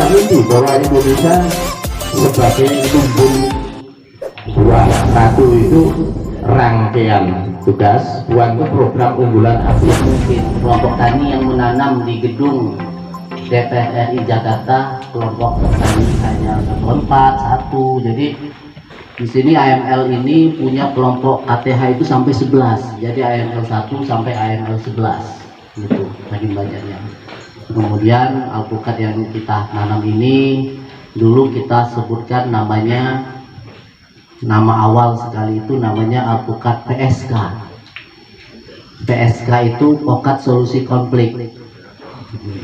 ini bahwa Indonesia sebagai lumbung buah satu itu rangkaian tugas buat program unggulan Asia. Mungkin kelompok tani yang menanam di gedung DPR RI Jakarta, kelompok tani hanya satu. Jadi di sini AML ini punya kelompok KTH itu sampai 11. Jadi AML 1 sampai AML 11 gitu saking banyaknya. Kemudian alpukat yang kita tanam ini dulu kita sebutkan namanya, nama awal sekali itu namanya alpukat PSK. PSK itu Pokat Solusi Konflik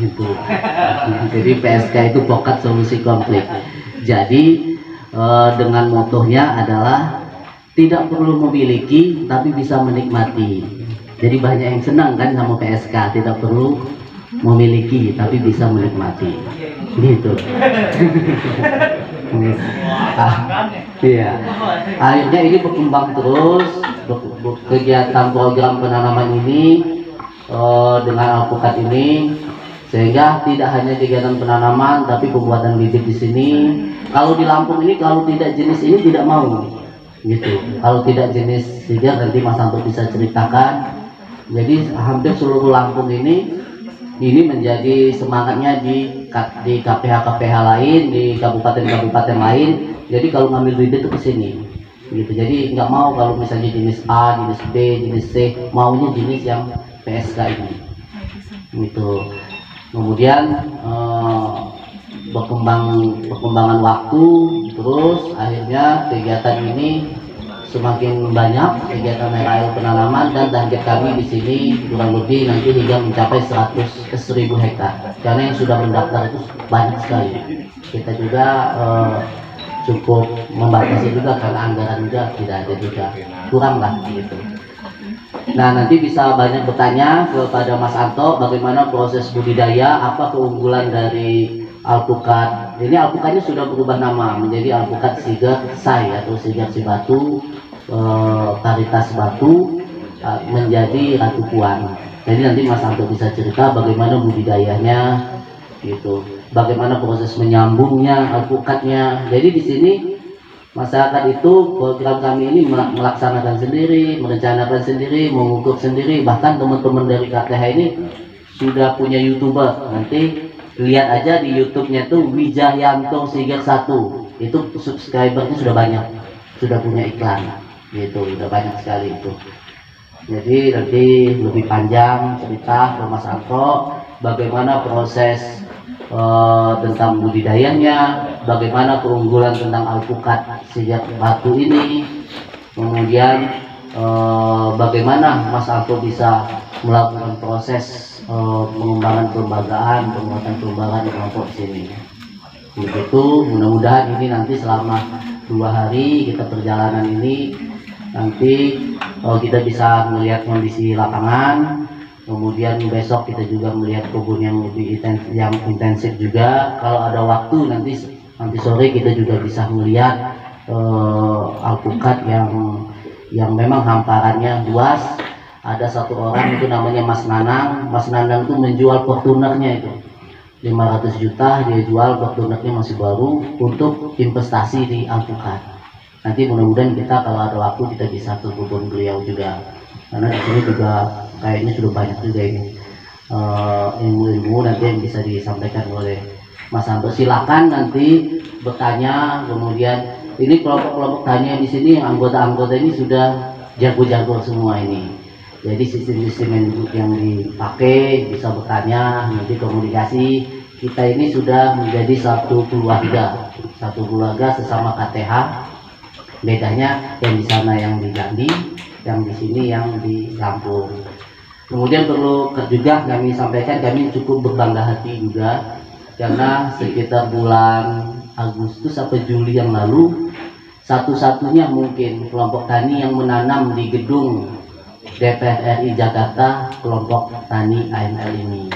gitu. Jadi PSK itu Pokat Solusi Konflik. Jadi dengan motonya adalah tidak perlu memiliki tapi bisa menikmati. Jadi banyak yang senang kan sama PSK, tidak perlu memiliki tapi bisa menikmati gitu. Iya. Akhirnya ini berkembang terus kegiatan program penanaman ini dengan alpukat ini, sehingga tidak hanya kegiatan penanaman tapi pembuatan bibit di sini. Kalau di Lampung ini kalau tidak jenis ini tidak mau gitu. Kalau tidak jenis sigar nanti Mas Anto bisa ceritakan. Jadi hampir seluruh Lampung ini menjadi semangatnya di KPH lain, di kabupaten-kabupaten lain. Jadi kalau ngambil bibit itu ke sini gitu. Jadi nggak mau kalau misalnya jenis A, jenis B, jenis C, maunya jenis yang PSK ini gitu. Kemudian perkembangan waktu terus akhirnya kegiatan ini semakin banyak, kegiatan RAL penanaman, dan target kami di sini kurang lebih nanti hingga mencapai 100.000 hektar. Karena yang sudah mendaftar itu banyak sekali. Kita juga cukup membatasi juga karena anggaran juga tidak ada juga, kurang lah gitu. Nah, nanti bisa banyak bertanya kepada Mas Anto bagaimana proses budidaya, apa keunggulan dari alpukat. Ini alpukatnya sudah berubah nama menjadi alpukat Sigar Sai atau Sigar Cibatu, Paritas Batu, menjadi Ratu Puan. Jadi nanti Mas Anto bisa cerita bagaimana budidayanya gitu, bagaimana proses menyambungnya alpukatnya. Jadi di sini masyarakat itu program kami ini melaksanakan sendiri, merencanakan sendiri, mengukur sendiri. Bahkan teman-teman dari KTH ini sudah punya YouTuber. Nanti lihat aja di YouTube-nya tuh Wijayanto Sigar 1. Itu subscribernya sudah banyak, sudah punya iklan gitu, udah banyak sekali itu. Jadi nanti lebih panjang cerita ke Mas Anto bagaimana proses tentang budidayanya, bagaimana keunggulan tentang alpukat Sigar Batu ini, kemudian bagaimana Mas Anto bisa melakukan proses pengembangan kelembagaan, penguatan kelembagaan di kelompok sini. Begitu, mudah-mudahan ini nanti selama 2 hari kita perjalanan ini nanti kita bisa melihat kondisi lapangan. Kemudian besok kita juga melihat kebun yang lebih intensif juga. Kalau ada waktu nanti sore kita juga bisa melihat alpukat yang memang hamparannya luas. Ada satu orang itu namanya Mas Nanang. Mas Nanang itu menjual Fortunernya itu 500 juta, dia jual Fortunernya masih baru untuk investasi di alpukat. Nanti mudah-mudahan kita kalau ada waktu kita bisa ke kebun beliau juga, karena di sini juga kayaknya sudah banyak juga ini ilmu-ilmu nanti yang bisa disampaikan oleh Mas Anto. Silakan nanti bertanya. Kemudian ini kelompok-kelompok tanya di sini, anggota-anggota ini sudah jago-jago semua ini. Jadi sistem-sistem yang dipakai bisa bertanya, nanti komunikasi. Kita ini sudah menjadi satu keluarga sesama KTH. Bedanya yang di sana yang di Jambi, yang di sini yang di Lampung. Kemudian perlu juga kami sampaikan, kami cukup berbangga hati juga karena sekitar bulan Agustus atau Juli yang lalu satu-satunya mungkin kelompok tani yang menanam di gedung DPR RI Jakarta, kelompok tani AML ini.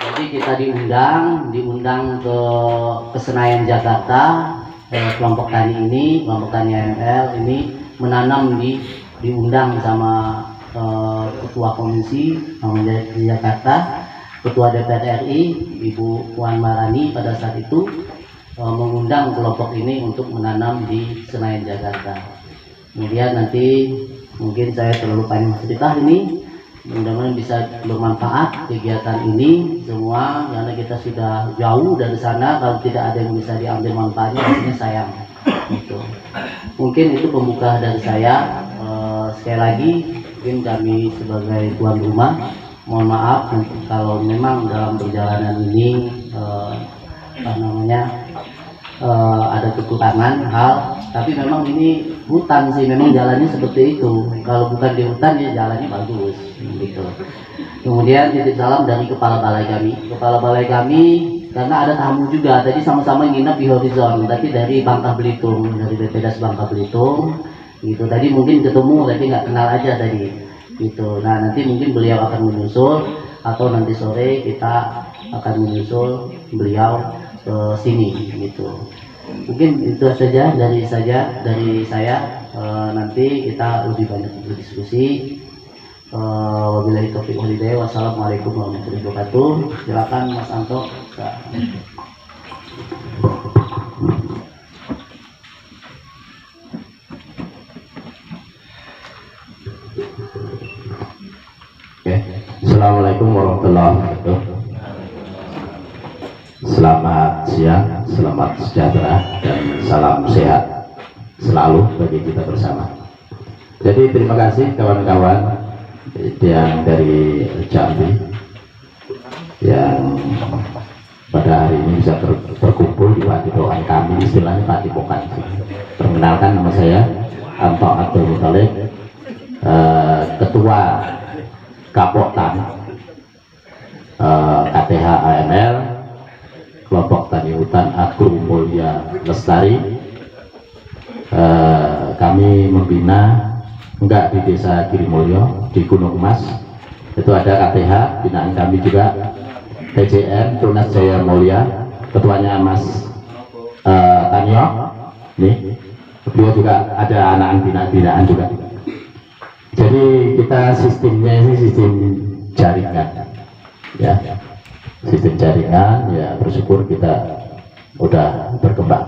Jadi kita diundang ke Senayan Jakarta. Kelompok tani AML ini menanam diundang sama ketua komisi di Jakarta. Ketua DPR RI Ibu Puan Maharani pada saat itu mengundang kelompok ini untuk menanam di Senayan Jakarta. Kemudian nanti mungkin saya terlalu panjang cerita ini, mudah-mudahan bisa bermanfaat kegiatan ini semua, karena kita sudah jauh dari sana. Kalau tidak ada yang bisa diambil manfaatnya, rasanya sayang gitu. Mungkin itu pembuka dari saya. Sekali lagi mungkin kami sebagai tuan rumah mohon maaf kalau memang dalam perjalanan ini ada kekurangan hal, tapi memang ini hutan sih, memang jalannya seperti itu. Kalau bukan di hutan ya jalannya bagus gitu. Kemudian titip salam dari kepala balai kami karena ada tamu juga tadi sama-sama nginep di Horizon, tapi dari Bangka Belitung, dari BPDAS Bangka Belitung gitu. Tadi mungkin ketemu tapi nggak kenal aja tadi gitu. Nah nanti mungkin beliau akan menyusul atau nanti sore kita akan menyusul beliau ke sini gitu. Mungkin itu saja dari saya. Nanti kita lebih banyak berdiskusi. Wabillahi taufiq wal hidayah. Wassalamualaikum warahmatullahi wabarakatuh. Silakan Mas Anto. Assalamualaikum warahmatullahi wabarakatuh. Selamat siang, selamat sejahtera, dan salam sehat selalu bagi kita bersama. Jadi terima kasih kawan-kawan yang dari Jambi yang pada hari ini bisa berkumpul di Padepokan kami, istilahnya Padepokan. Perkenalkan, nama saya Anto Abdul Muthalib, Ketua Kapoktan KTH AML Kelompok Tani Hutan Agro Mulia Lestari. Kami membina enggak di Desa Girimulyo, di Gunung Emas itu ada KTH, binaan kami juga TJM Tunas Jaya Mulia, ketuanya Mas Tanyo nih, beliau juga ada anak binaan juga. Jadi kita sistemnya ini sistem jaringan ya, sistem jaringan ya, bersyukur kita udah berkembang.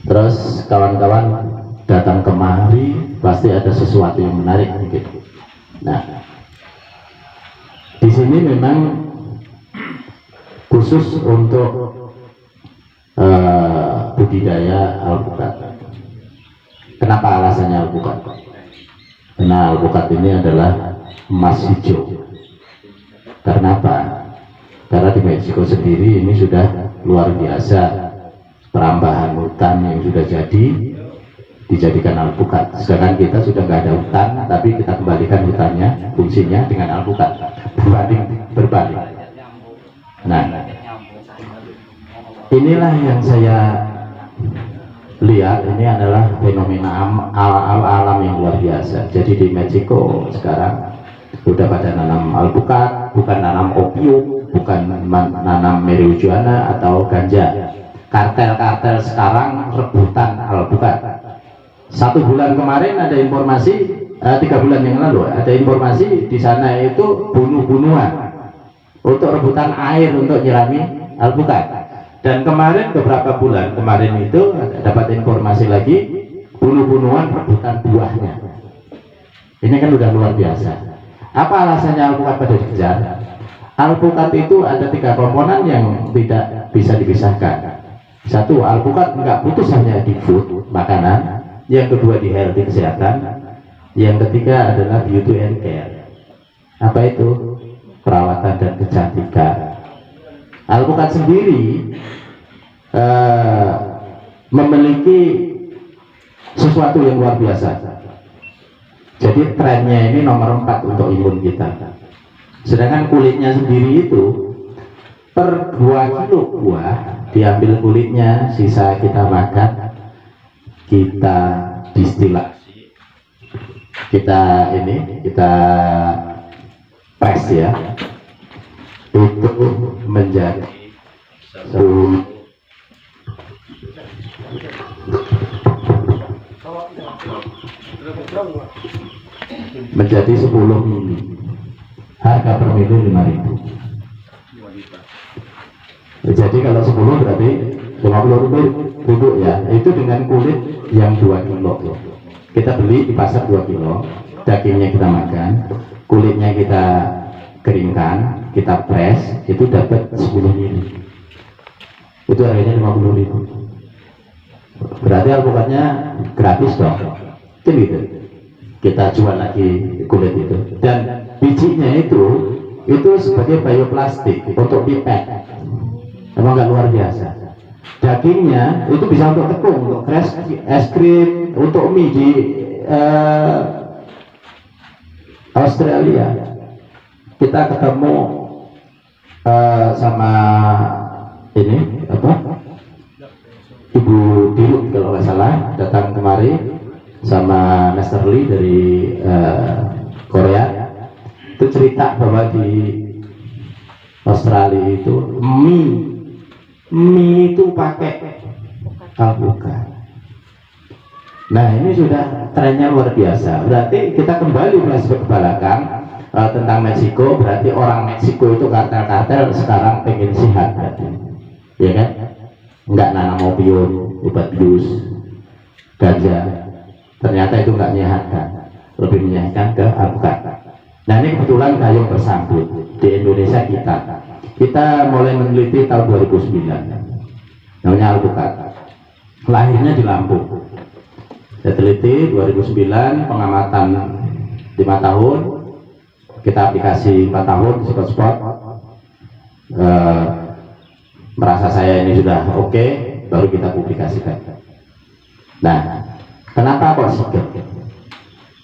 Terus kawan-kawan datang kemari pasti ada sesuatu yang menarik mungkin. Nah, di sini memang khusus untuk budidaya alpukat. Kenapa alasannya alpukat? Karena alpukat ini adalah emas hijau. Karena apa? Karena di Meksiko sendiri ini sudah luar biasa perambahan hutan yang sudah jadi dijadikan alpukat. Sedangkan kita sudah nggak ada hutan, tapi kita kembalikan hutannya, fungsinya dengan alpukat, berbanding. Nah, inilah yang saya lihat, ini adalah fenomena alam yang luar biasa. Jadi di Meksiko sekarang udah pada nanam alpukat, bukan nanam opium, bukan nanam marijuana atau ganja. Kartel-kartel sekarang rebutan alpukat. 1 bulan kemarin ada informasi, 3 bulan yang lalu ada informasi di sana itu bunuh-bunuhan untuk rebutan air untuk nyirami alpukat. Dan kemarin beberapa bulan kemarin itu dapat informasi lagi bunuh-bunuhan rebutan buahnya. Ini kan udah luar biasa. Apa alasannya alpukat pada dikejar? Alpukat itu ada 3 komponen yang tidak bisa dipisahkan. 1, alpukat nggak putus hanya di food, makanan. Yang kedua di healthy, kesehatan. Yang ketiga adalah beauty and care. Apa itu? Perawatan dan kecantikan. Alpukat sendiri memiliki sesuatu yang luar biasa. Jadi trennya ini nomor 4 untuk imun kita. Sedangkan kulitnya sendiri itu per 2 kilo buah diambil kulitnya, sisa kita makan, kita distilasi, kita press ya, itu menjadi menjadi 10 mili harga per mili 5.000. Jadi kalau 10 berarti 50.000 ya, itu dengan kulit yang 2 kilo. Kita beli di pasar 2 kilo, dagingnya kita makan, kulitnya kita keringkan, kita press, itu dapat 10 mili. Itu harganya 50.000. Berarti alpukatnya gratis dong, kan gitu. Kita jual lagi kulit itu, dan bijinya itu sebagai bioplastik untuk pipet. Emang nggak luar biasa. Dagingnya itu bisa untuk tepung, untuk es krim, untuk mie di Australia. Kita ketemu sama ini apa? Ibu Dirut kalau nggak salah datang kemari sama Master Lee dari Korea. Itu cerita bahwa di Australia itu mie itu pakai alpukat. Nah ini sudah trennya luar biasa. Berarti kita kembali flashback ke belakang tentang Meksiko. Berarti orang Meksiko itu kartel-kartel sekarang pengen sehat berarti, ya kan? Nggak nanam opium, obat bius, ganja. Ternyata itu nggak menyehatkan, lebih menyehatkan ke alpukat. Nah ini kebetulan Gayung bersambut di Indonesia kita mulai meneliti tahun 2009, namanya alpukat. Lahirnya di Lampung. Saya teliti 2009, pengamatan 5 tahun, kita aplikasi 4 tahun di spot-spot. Merasa saya ini sudah oke, baru kita publikasikan. Nah, kenapa kok seger?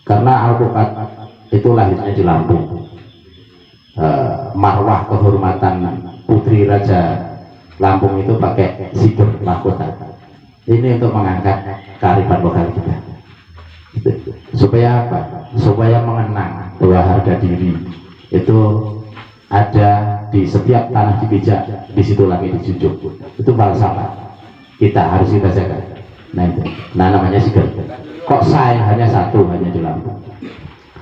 Karena alpukat itu lahirnya di Lampung. Marwah kehormatan Putri Raja Lampung itu pakai siger mahkota. Ini untuk mengangkat kearifan lokal kita. Supaya apa? Supaya mengenang bahwa harga diri itu ada di setiap tanah dipijak, di situ lagi dijunjung. Itu falsafah. Kita jaga. Nah itu. Nah namanya siger. Kok saya hanya satu, hanya di Lampung.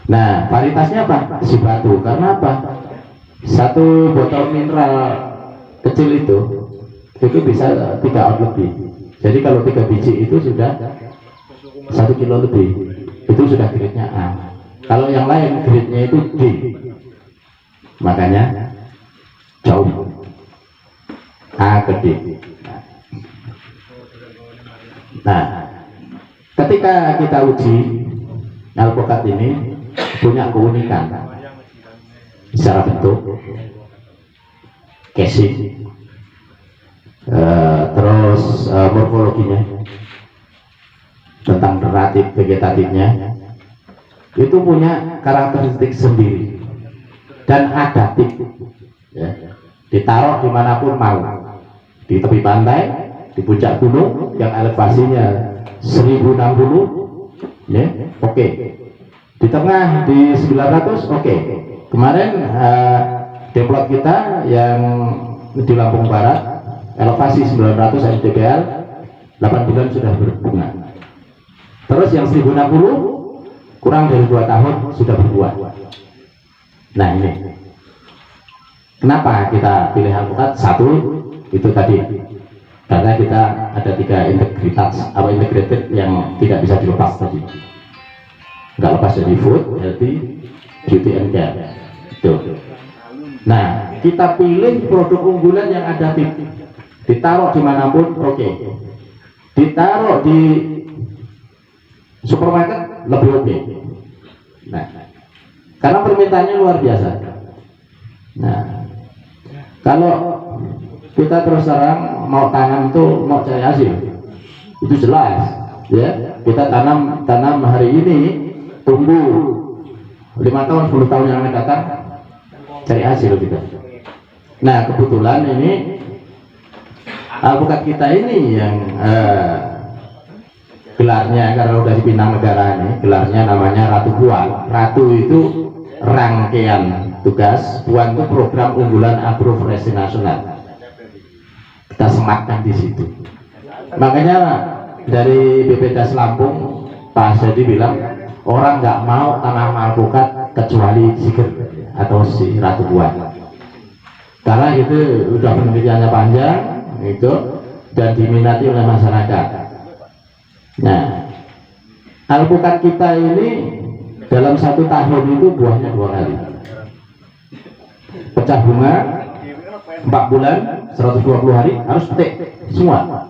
Nah varietasnya apa? Si batu. Karena apa? Satu botol mineral kecil itu bisa 3 ounce lebih. Jadi kalau 3 biji itu sudah 1 kilo lebih. Itu sudah grade-nya A. Kalau yang lain grade-nya itu D. Makanya jauh A ke D. Nah, ketika kita uji alpukat ini punya keunikan secara bentuk, casing, terus morfologinya, tentang relatif vegetatifnya, itu punya karakteristik sendiri dan adaptif, ya. Ditaruh dimanapun mau, di tepi pantai, di puncak gunung yang elevasinya 1060, ya, oke. Di tengah di 900, oke. Kemarin demplot kita yang di Lampung Barat elevasi 900 mdpl, 8 bulan sudah berbunga. Terus yang 1060 kurang dari 2 tahun sudah berbuah. Nah ini kenapa kita pilih alpukat? Satu itu tadi, karena kita ada 3 integritas atau integrated yang tidak bisa dilepas tadi. Nggak lepas dari food, healthy, beauty and care. Tuh. Nah kita pilih produk unggulan yang adaptif, ditaruh dimanapun oke. Ditaruh di supermarket lebih oke. Nah, karena permintaannya luar biasa. Nah, kalau kita terus terang mau tanam itu mau cari hasil, itu jelas, ya. Kita tanam hari ini, tunggu 5 tahun 10 tahun yang akan datang, cari hasil kita. Nah, kebetulan ini alpukat kita ini yang gelarnya, karena udah dipinang negara ini, gelarnya namanya Ratu Puan. Ratu itu rangkaian tugas, Puan itu program unggulan agroforestry nasional. Kita sematkan di situ. Makanya dari BPDAS Lampung, Pak Jadi bilang orang nggak mau tanam alpukat kecuali siger. atau si Ratu Buah. Karena itu udah penelitiannya panjang itu dan diminati oleh masyarakat. Nah, alpukat kita ini dalam 1 tahun itu buahnya 2 kali. Pecah bunga 4 bulan 120 hari harus petik semua.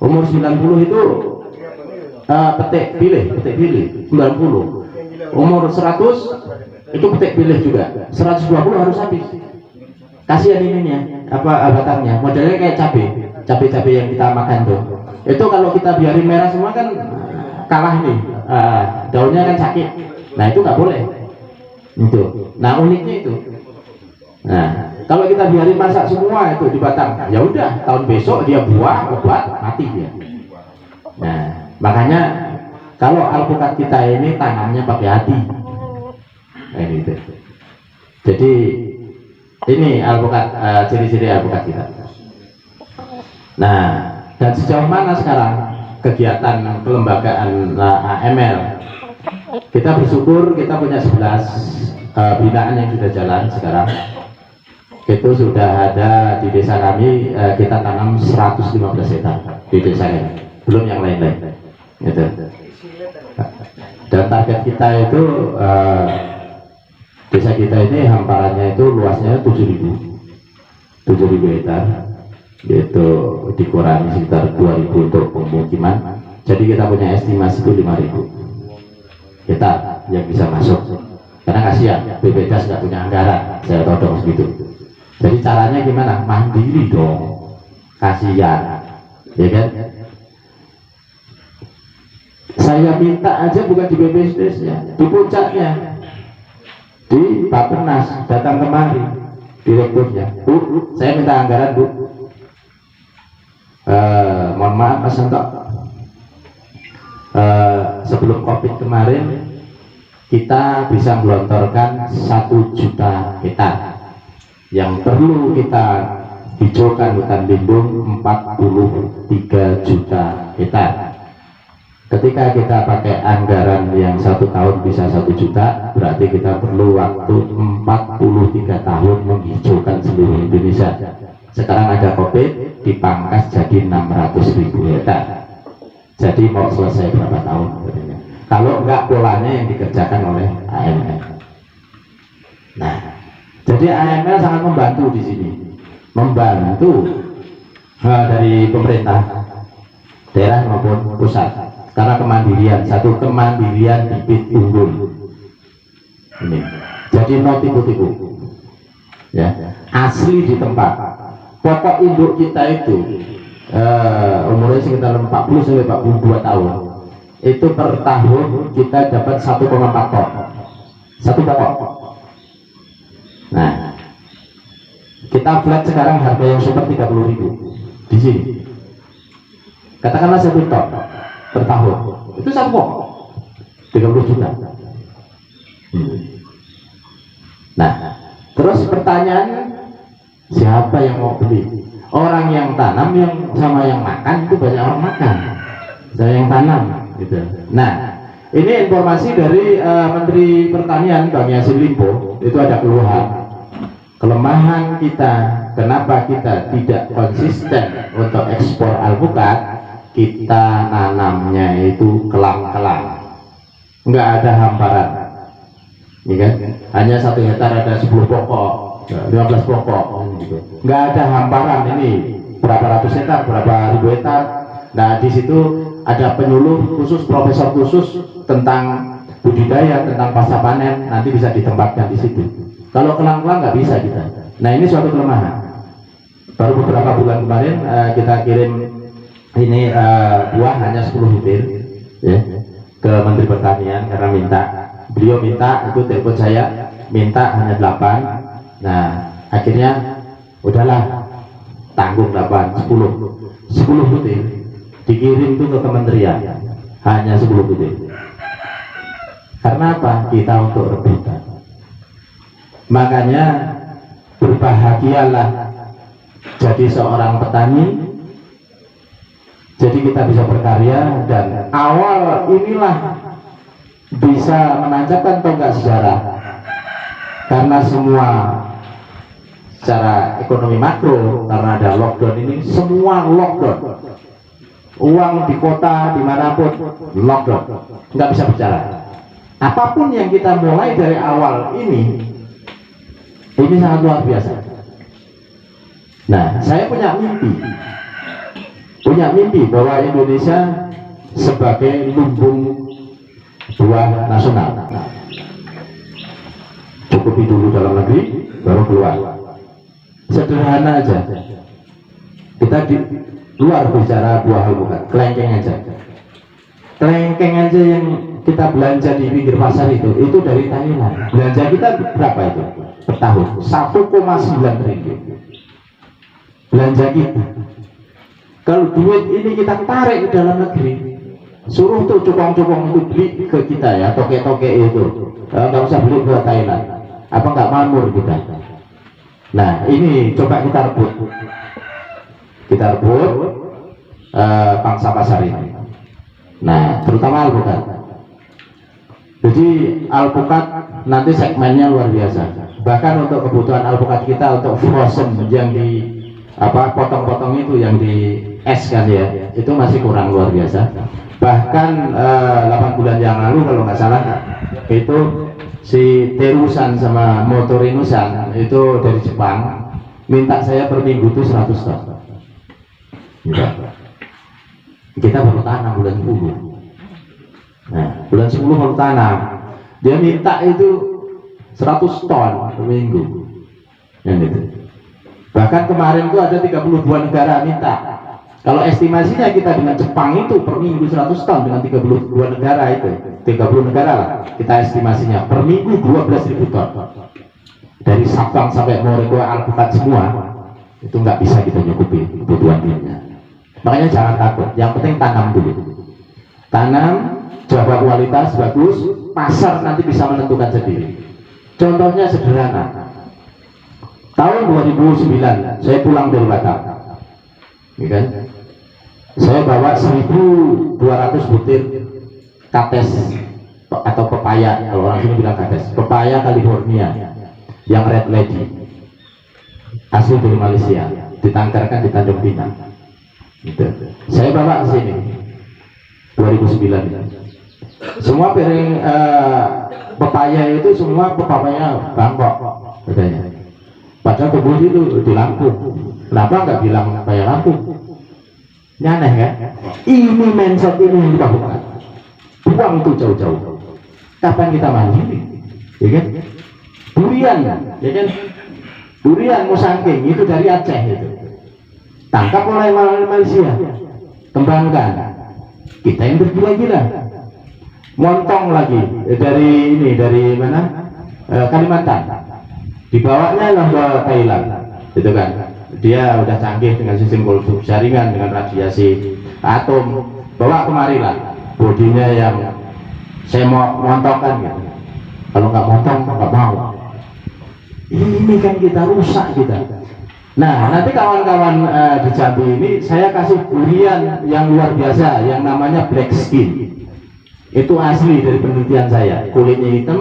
Umur 90 itu petik pilih 90. Umur 100 itu petik pilih juga. 120 harus habis. Kasihan ininya, batangnya. Modelnya kayak cabai yang kita makan tuh. Itu kalau kita biarin merah semua kan kalah nih. Daunnya kan sakit. Nah, itu nggak boleh. Itu. Nah, uniknya itu. Nah, kalau kita biarin masak semua itu di batang, ya udah tahun besok dia buah, obat, mati dia. Nah, makanya kalau alpukat kita ini tanamnya pakai hati. Nah, gitu. Jadi ini alpukat, ciri-ciri alpukat kita. Nah, dan sejauh mana sekarang kegiatan kelembagaan AML? Kita bersyukur kita punya 11 binaan yang sudah jalan sekarang. Itu sudah ada di desa kami, kita tanam 115 hektar di desa ini, belum yang lain-lain. Gitu. Dan target kita itu desa kita ini hamparannya itu luasnya 7.000 hektar, yaitu dikurangi sekitar 2.000 untuk pemukiman. Jadi kita punya estimasi itu 5.000 hektar yang bisa masuk. Karena kasihan BPDAS nggak punya anggaran, saya todong segitu. Jadi caranya gimana? Mandiri dong, kasihan, ya kan? Saya minta aja bukan di BPSDes ya, di puncaknya, di Bappenas datang kemari direkturnya, Bu, saya minta anggaran Bu. Mohon maaf Mas Santo, sebelum COVID kemarin kita bisa melontorkan 1 juta hektar yang perlu kita hijaukan hutan lindung 43 juta hektar. Ketika kita pakai anggaran yang 1 tahun bisa 1 juta, berarti kita perlu waktu 43 tahun menghijaukan seluruh Indonesia. Sekarang ada COVID, dipangkas jadi 600.000 hektar. Jadi mau selesai berapa tahun? Kalau enggak polanya yang dikerjakan oleh AML. Nah, jadi AML sangat membantu di sini, membantu dari pemerintah daerah maupun pusat. Karena kemandirian, satu kemandirian bibit unggul. Ini, jadi no tipu-tipu, ya, asli di tempat. Pokok induk kita itu umurnya sekitar 40 sampai 42 tahun. Itu per tahun kita dapat 1,4 ton, 1 pokok. Nah, kita flat sekarang harga yang super 30.000 di sini. Katakanlah 1 ton per tahun, itu 1 pokok 30 juta. Nah, terus pertanyaannya, siapa yang mau beli? Orang yang tanam yang sama yang makan itu banyak orang makan. Saya yang tanam, gitu. Nah, ini informasi dari Menteri Pertanian Bang Yassin Limpo, itu ada keluhan. Kelemahan kita, kenapa kita tidak konsisten untuk ekspor alpukat? Kita nanamnya itu kelang-kelang, nggak ada hamparan, ya kan? Hanya 1 hektar ada 10 pokok, 15 pokok, gitu. Nggak ada hamparan. Ini berapa ratus hektar, berapa ribu hektar. Nah, di situ ada penyuluh khusus, profesor khusus tentang budidaya, tentang pasca panen, nanti bisa ditempatkan di situ. Kalau kelang-kelang nggak bisa kita. Nah, ini suatu kelemahan. Baru beberapa bulan kemarin kita kirim ini buah hanya 10 butir, ya, ke Menteri Pertanian karena beliau minta, itu telepon saya, minta hanya 8. Nah, akhirnya udahlah, tanggung 8, 10 butir dikirim tuh ke kementerian, hanya 10 butir. Karena apa? Kita untuk rebutan. Makanya berbahagialah jadi seorang petani. Jadi kita bisa berkarya, dan awal inilah bisa menancapkan tonggak sejarah. karena semua secara ekonomi makro, karena ada lockdown ini, semua lockdown, uang di kota dimanapun lockdown, nggak bisa berjalan. Apapun yang kita mulai dari awal ini sangat luar biasa. Nah, saya punya mimpi bahwa Indonesia sebagai lumbung buah nasional. Cukupi dulu dalam negeri, baru keluar. Sederhana aja. Kita di luar bicara buah alpukat, kelengkeng aja. Kelengkeng aja yang kita belanja di pinggir pasar itu dari Thailand. Belanja kita berapa itu per tahun? 1,9 triliun. Belanja kita. Kalau duit ini kita tarik ke dalam negeri, suruh tuh cukong-cukong itu beli ke kita ya, toke-toke itu, nggak usah beli ke Thailand. Apa nggak makmur kita? Nah, ini coba kita rebut pangsa pasar ini. Nah, terutama alpukat. Jadi alpukat nanti segmennya luar biasa. Bahkan untuk kebutuhan alpukat kita untuk frozen yang di potong-potong itu yang di es kan ya, itu masih kurang luar biasa. Bahkan 8 bulan yang lalu kalau nggak salah itu si Terusan sama Motorinusan itu dari Jepang minta saya per minggu itu 100 ton. Kita baru tanam bulan 10. Nah, bulan 10 baru tanam, dia minta itu 100 ton per minggu. Yang itu. Bahkan kemarin itu ada 32 negara minta. Kalau estimasinya kita dengan Jepang itu per minggu 100 ton dengan 32 negara itu, 30 negara lah kita estimasinya per minggu 12.000 ton. Dari Sabang sampai Merauke alpukat semua itu nggak bisa kita nyukupi kebutuhan dunia. Makanya jangan takut, yang penting tanam dulu. Tanam, jaga kualitas bagus, pasar nanti bisa menentukan sendiri. Contohnya sederhana. Tahun 2009 saya pulang dari Batam, ya kan? Saya bawa 1.200 butir kates atau pepaya, kalau orang sini bilang kates, pepaya California yang Red Lady, asli dari Malaysia, ditangkarkan di Tanjung Pinang. Gitu. Saya bawa ke sini 2009. Semua piring pepaya itu semua pepayanya Bangkok katanya. Padahal kebun itu di Lampung. Kenapa nggak bilang pepaya Lampung? Ini aneh kan? Ini mindset ini yang kita bukan. Buang itu jauh-jauh. Kapan kita mandiri? Ya kan? Durian, ya kan? Durian musangking itu dari Aceh itu. Tangkap oleh Malaysia, kembangkan. Kita yang bergila-gila. Montong lagi dari mana? Kalimantan. Dibawanya lah ke Thailand, gitu kan? Dia udah canggih dengan sistem kultur jaringan dengan radiasi atom. Bawa kemari lah, bodinya yang saya mau montongkan gitu. Kalau nggak montong nggak mau. Ini kan kita rusak kita. Nah, nanti kawan-kawan di Jambi ini saya kasih durian yang luar biasa yang namanya black skin. Itu asli dari penelitian saya. Kulitnya hitam,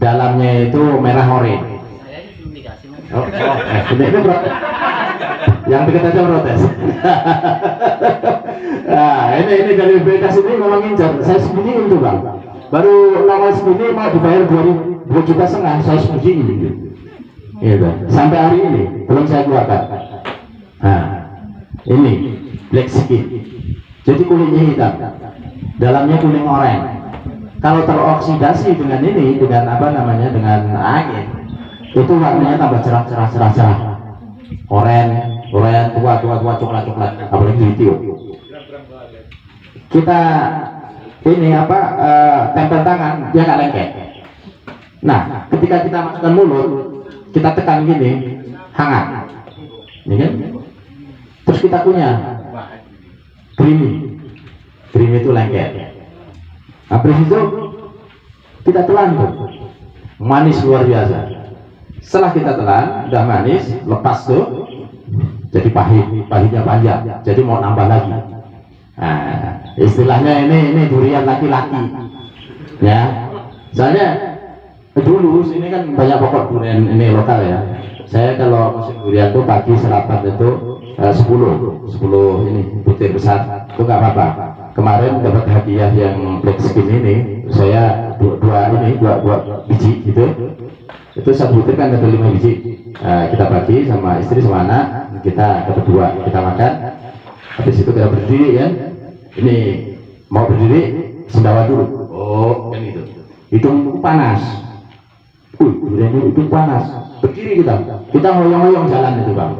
dalamnya itu merah oranye. Ini protes. Yang dekat aja protes. Nah, ini dari BPS ini memang ngincar. Saya sembunyiin tuh bang. Baru lama sembunyi mau dibayar 2,5 juta, saya sembunyiin gitu. Gitu. Sampai hari ini belum saya keluarkan. Nah, ini black skin. Jadi kulitnya hitam, dalamnya kuning oranye. Kalau teroksidasi dengan ini, dengan apa namanya, dengan angin, itu warnanya tambah cerah. Oranye, tua, coklat, apalagi ditiup. Kita ini tempel tangan, dia nggak lengket. Nah, ketika kita masukkan mulut, kita tekan gini, hangat, ya kan? Terus kita punya creamy itu lengket. Habis itu kita telan tuh, manis luar biasa. Setelah kita telan, udah manis, lepas tuh, jadi pahitnya panjang, jadi mau nambah lagi. Nah, istilahnya ini durian laki-laki, ya. Soalnya Dulu sini kan banyak pokok durian ini lokal ya. Saya kalau musim durian tuh pagi sarapan itu 10 ini butir besar itu nggak apa-apa. Kemarin dapat hadiah yang black skin ini, saya dua biji gitu. Itu satu butir kan ada 5 biji. Kita bagi sama istri sama anak, kita dapat 2, kita makan. Habis itu kita berdiri ya. Ini mau berdiri sendawa dulu. Oh kan gitu. Itu panas. Durian itu panas. Berdiri kita hoyong-hoyong jalan itu bang.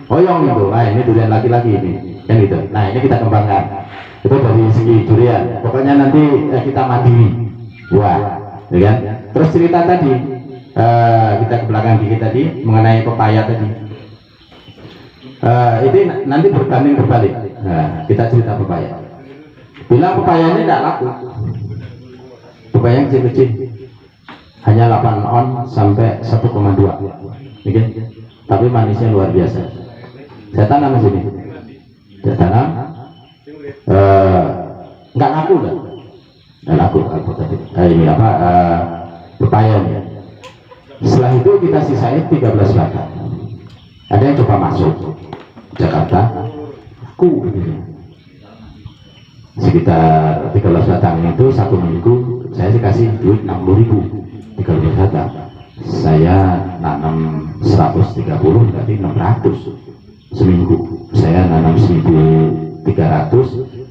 Hoyong itu. Nah ini durian laki-laki ini, kan gitu. Nah ini kita kembangkan. Itu dari segi durian. Pokoknya nanti kita mandiri. Wah, ya kan? Terus cerita tadi, kita ke belakang dikit tadi mengenai pepaya tadi. Ini nanti berbanding berbalik. Nah, kita cerita pepaya. Bilang pepaya ini tidak laku. Pepaya yang kecil-kecil. Hanya 8 on sampai 1,2, okay? Tapi manisnya luar biasa. Saya tanam di sini. Saya tanam, nggak laku dah. Nggak laku tadi. Ini apa? Pepaya ini. Setelah itu kita sisain 13 batang. Ada yang coba masuk Jakarta, aku sekitar 13 batang itu 1 minggu saya dikasih duit 60.000. 13 batang saya nanam 130 berarti 600 seminggu. Saya nanam 1.300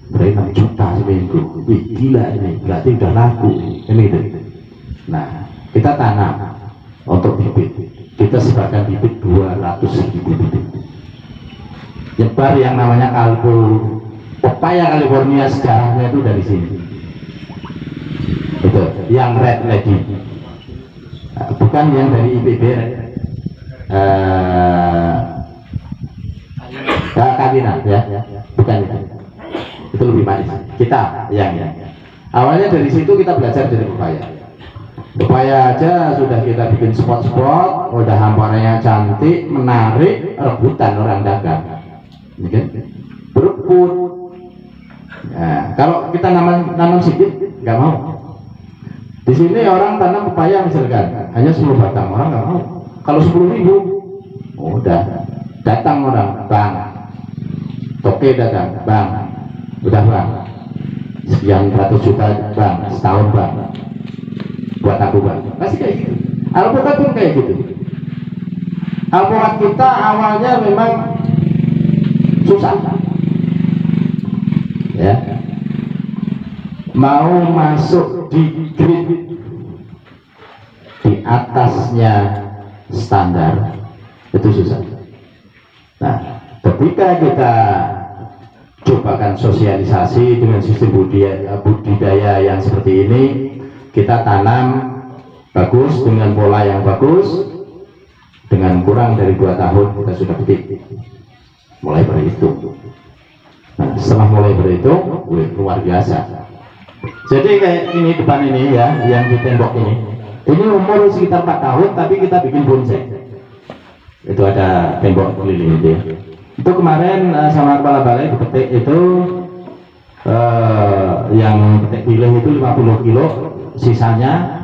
berarti 6 juta seminggu. Wih gila ini, berarti udah laku ini gitu. Nah kita tanam untuk bibit, kita sebarkan bibit 200.000 bibit. Nyebar yang namanya pepaya California, sejarahnya itu dari sini. Itu yang red lady, bukan yang dari IPB, Kadina ya, bukan itu lebih manis. Kita yang awalnya dari situ kita belajar dari pepaya. Pepaya aja sudah kita bikin spot-spot, udah hamparannya cantik, menarik, rebutan orang dagang, berebut. Nah, kalau kita nanam sedikit nggak mau. Di sini orang tanam pepaya misalkan hanya 10 batang, orang nggak mau. Kalau 10.000, udah datang orang, bang, toke datang, bang, udah bang, sekian ratus juta bang, setahun bang, buat aku bang, pasti kayak gitu. Alpukat pun kayak gitu. Alpukat kita awalnya memang susah, ya, mau masuk di grid di atasnya standar itu susah. Nah, ketika kita cobakan sosialisasi dengan sistem budidaya yang seperti ini, kita tanam bagus dengan pola yang bagus, dengan kurang dari 2 tahun kita sudah petik, mulai berhitung. Nah, setelah mulai berhitung, luar biasa. Jadi kayak ini depan ini ya, yang di tembok ini umur sekitar 4 tahun, tapi kita bikin bonsai. Itu ada tembok keliling itu ya. Itu kemarin sama kepala balai dipetik itu yang petik pilih itu 50 kilo, sisanya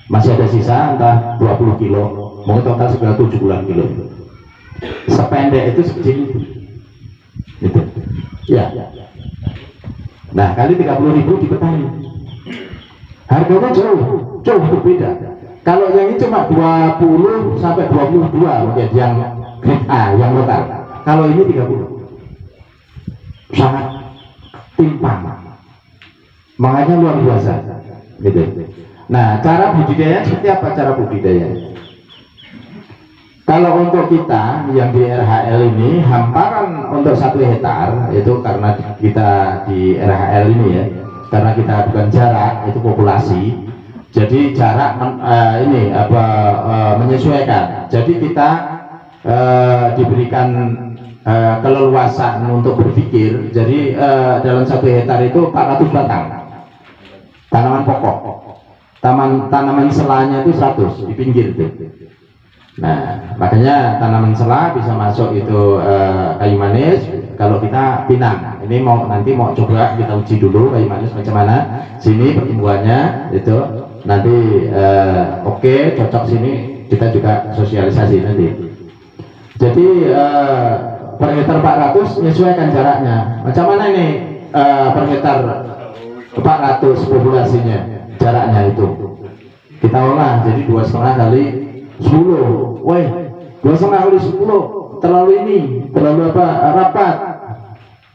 masih ada sisa entah 20 kilo, mungkin total sekitar 70 kilo. Sependek itu sekecil itu ya. Nah kali 30.000 di petani, harganya jauh berbeda. Kalau yang ini cuma 20 sampai 22 mungkin yang grade A yang lokal. Kalau ini 30, sangat timpang, makanya luar biasa gitu. Nah cara budidaya seperti apa cara budidaya? Kalau untuk kita yang di RHL ini, hamparan untuk 1 hektar itu karena kita di RHL ini ya, karena kita bukan jarak, itu populasi, jadi jarak menyesuaikan. Jadi kita diberikan keleluasan untuk berpikir. Jadi dalam 1 hektar itu 400 batang tanaman pokok, tanaman selanya itu 100 di pinggir itu. Nah makanya tanaman sela bisa masuk itu kayu manis. Kalau kita pinang, ini nanti mau coba kita uji dulu kayu manis macam mana. Sini pertumbuhannya itu nanti oke, cocok sini, kita juga sosialisasi nanti. Jadi per hektar 400 menyesuaikan jaraknya. Macam mana ini per hektar 400 populasinya, jaraknya itu kita olah jadi 2,5 kali 10. Woi, 2,5 kali 10 terlalu ini, terlalu apa, rapat.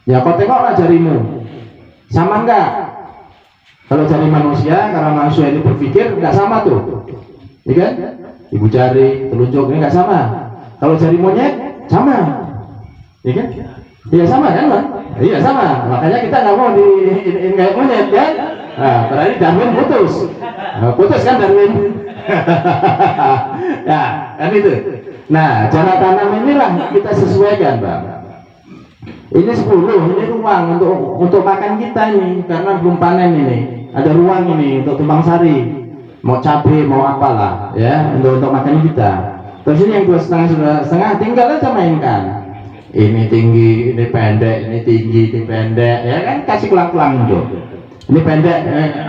Ya kau tengoklah jarimu, sama enggak? Kalau jari manusia, karena manusia ini berpikir nggak sama tuh, ya kan? Ibu jari, telunjuk ini nggak sama. Kalau jari monyet sama, ya kan? Iya sama kan, Pak? Iya sama. Makanya kita nggak mau di kayak monyet kan? Nah, berarti Darwin putus. Nah, putus kan Darwin? Ya, kan itu. Nah, jarak tanam inilah kita sesuaikan, Bang. Ini 10, ini ruang untuk makan kita ini, karena belum panen ini. Ada ruang ini untuk tumpang sari, mau cabai, mau apalah, ya, untuk makan kita. Terus ini yang 2,5 tinggal aja mainkan. Ini tinggi, ini pendek, ini tinggi, ini pendek, ya kan, kasih kelang-kelang itu. Ini pendek,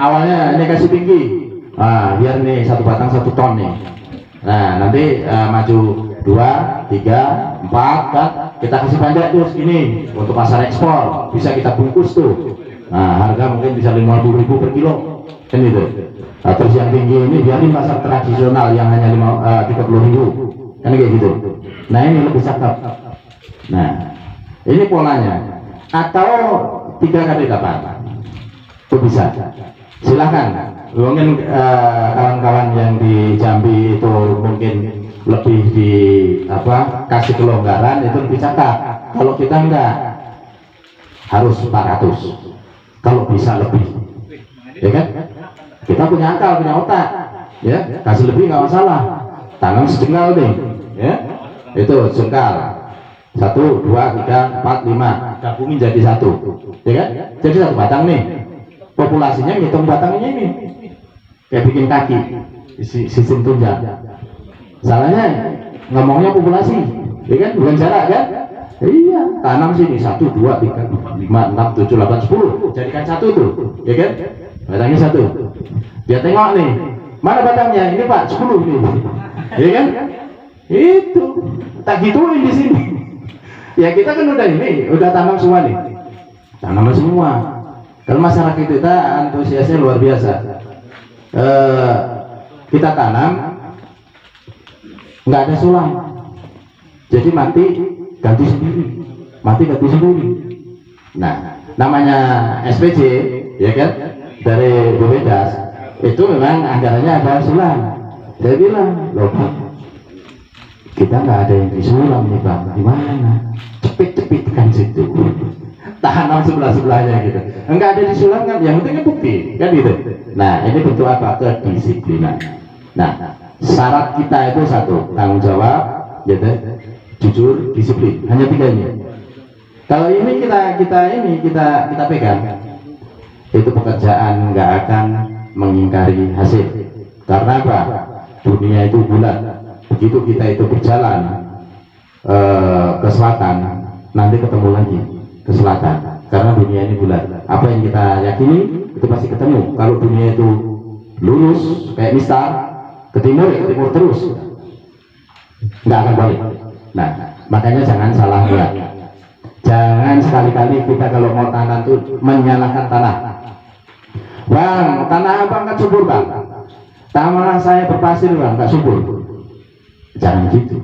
awalnya ini kasih tinggi. Nah, biar nih 1 batang 1 ton nih. Nah, nanti maju 2, 3, 4 kan, kita kasih pendek terus ini untuk pasar ekspor, bisa kita bungkus tuh. Nah, harga mungkin bisa 50.000 per kilo, kan itu. Nah, terus yang tinggi ini biarin pasar tradisional yang hanya 30.000, kan kayak gitu. Nah, ini lebih cakep. Nah, ini polanya. Atau 3 kali 8, itu bisa. Silahkan. Mungkin kawan-kawan yang di Jambi itu mungkin lebih di kasih kelonggaran, itu lebih cakep. Kalau kita enggak, harus 400. Kalau bisa lebih, ya kan? Kita punya akal, punya otak, ya. Kasih lebih nggak masalah. Tanam sejengkal deh, ya. Itu jengkal. 1, 2, 3, 4, 5 gabungin jadi 1, ya kan? Jadi 1 batang nih. Populasinya ngitung batangnya ini, kayak bikin kaki, sistem tunjang. Salahnya ngomongnya populasi, ya kan? Bukan jarak kan? Iya, tanam sini 1, 2, 3, 5, 6, 7, 8, 10, jadikan 1 tuh, ya kan? Batangnya 1. Dia tengok nih, mana batangnya? Ini Pak, 10 nih, ya kan? Itu tak gituin di sini. Ya kita kan udah ini, udah tanam semua nih, tanam semua. Kalau masyarakat kita antusiasnya luar biasa. Kita tanam, nggak ada sulam, jadi mati ganti sendiri, mati ganti sendiri. Nah, namanya SPJ, ya kan, dari Bovedas itu memang anggarannya ada sulam. Saya bilang, loh Pak, kita nggak ada yang disulam nih Bang, gimana? Cepit-cepit kan situ, tanam sebelah-sebelahnya gitu. Enggak ada disulam kan, yang penting bukti kan gitu. Nah, ini bentuk apa? Kedisiplinan. Nah, syarat kita itu 1, tanggung jawab, gitu, jujur, disiplin. Hanya 3 ini. Kalau ini kita pegang, itu pekerjaan nggak akan mengingkari hasil. Karena apa? Dunia itu bulat. Begitu kita itu berjalan ke selatan, nanti ketemu lagi ke selatan, karena dunia ini bulat. Apa yang kita yakini itu pasti ketemu. Kalau dunia itu lurus kayak mistar, ke timur ya ke timur terus, nggak akan balik. Nah, makanya jangan salah lihat. Jangan sekali-kali kita kalau mau tanam tuh menyalahkan tanah. Bang, tanah abang nggak subur Bang, tanah saya berpasir Bang, nggak subur. Jangan gitu.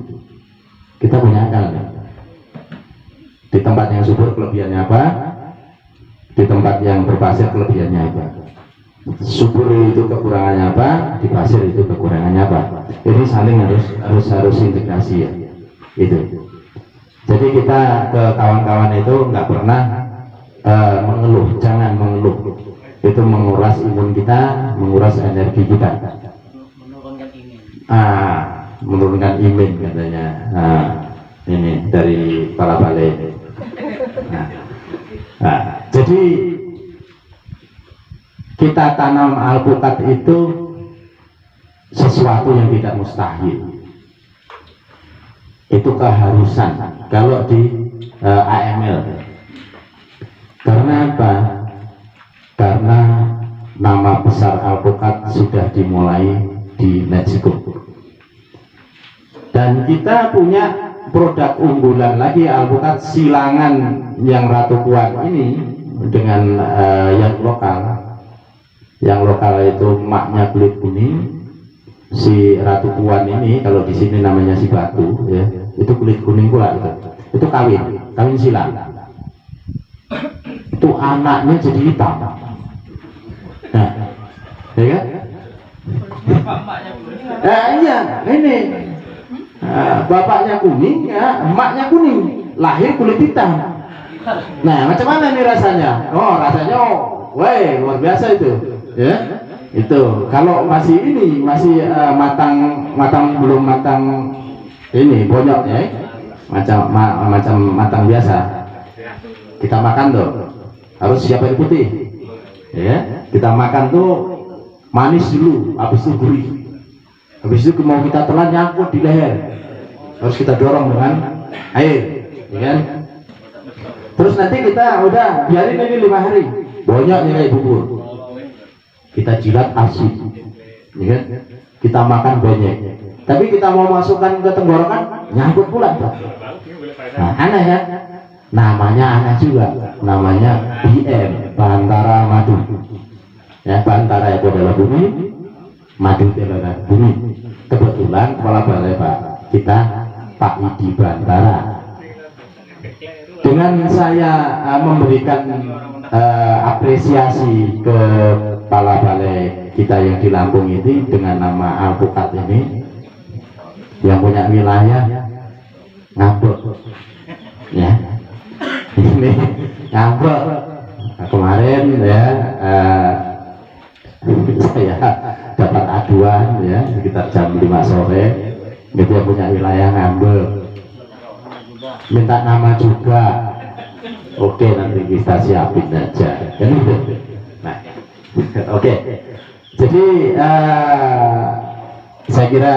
Kita punya akal ya. Di tempat yang subur kelebihannya apa? Di tempat yang berpasir kelebihannya apa? Subur itu kekurangannya apa? Di pasir itu kekurangannya apa? Ini saling harus integrasi ya. Itu. Jadi kita ke kawan-kawan itu nggak pernah mengeluh, jangan mengeluh. Itu menguras imun kita, menguras energi kita. Menurunkan imun katanya. Ini dari para balai. Jadi kita tanam alpukat itu sesuatu yang tidak mustahil. Itu keharusan kalau di AML. Karena apa? Karena nama besar alpukat sudah dimulai di Meksiko. Dan kita punya produk unggulan lagi alpukat silangan yang Ratu Puan ini dengan yang lokal. Yang lokal itu emaknya kulit kuning. Si Ratu Puan ini kalau di sini namanya si Batu, ya, itu kulit kuning pula itu kawin silang. Itu anaknya jadi hitam. Nah, ya kan? Iya, ini bapaknya kuning, ya, emaknya kuning, lahir kulit hitam. Nah, macam mana nih rasanya? Oh, rasanya, weh, luar biasa itu, ya. Itu kalau masih ini masih matang belum matang ini bonyok ya, macam matang biasa. Kita makan tuh harus siapa yang putih, ya. Kita makan tuh manis dulu, habis itu gurih. Habis itu mau kita telan nyangkut di leher, harus kita dorong dengan air, ya kan? Terus nanti kita udah biarin ini 5 hari, bonyoknya kayak bubur. Kita jilat asin, ya kan? Kita makan banyak. Tapi kita mau masukkan ke tenggorokan, nyangkut pula tuh. Nah, aneh kan? Namanya aneh juga. Namanya BM, Bantara Madu. Ya, Bantara itu adalah bumi, madu itu adalah bumi. Kebetulan kepala balai Pak kita Pak Idi Bantara. Dengan saya memberikan apresiasi ke kepala balai kita yang di Lampung ini dengan nama alpukat ini, yang punya wilayah ngambek, ya, ini ngambek. Nah, kemarin ya saya dapat aduan ya sekitar jam 5 sore, dia punya wilayah ngambek, minta nama juga. Oke, nanti kita siapin aja, kan itu. Nah, oke. Jadi saya kira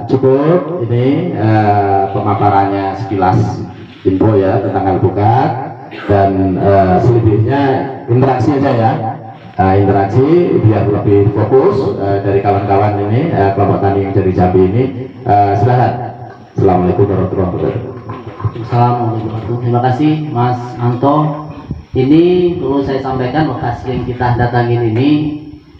cukup ini pemaparannya sekilas info ya tentang alpukat, dan selebihnya interaksi aja ya. Interaksi biar lebih fokus dari kawan-kawan ini, kelompok tani yang dari Jambi ini. Silakan. Assalamualaikum warahmatullahi wabarakatuh. Assalamualaikum. Terima kasih Mas Anto. Ini perlu saya sampaikan, lokasi yang kita datangin ini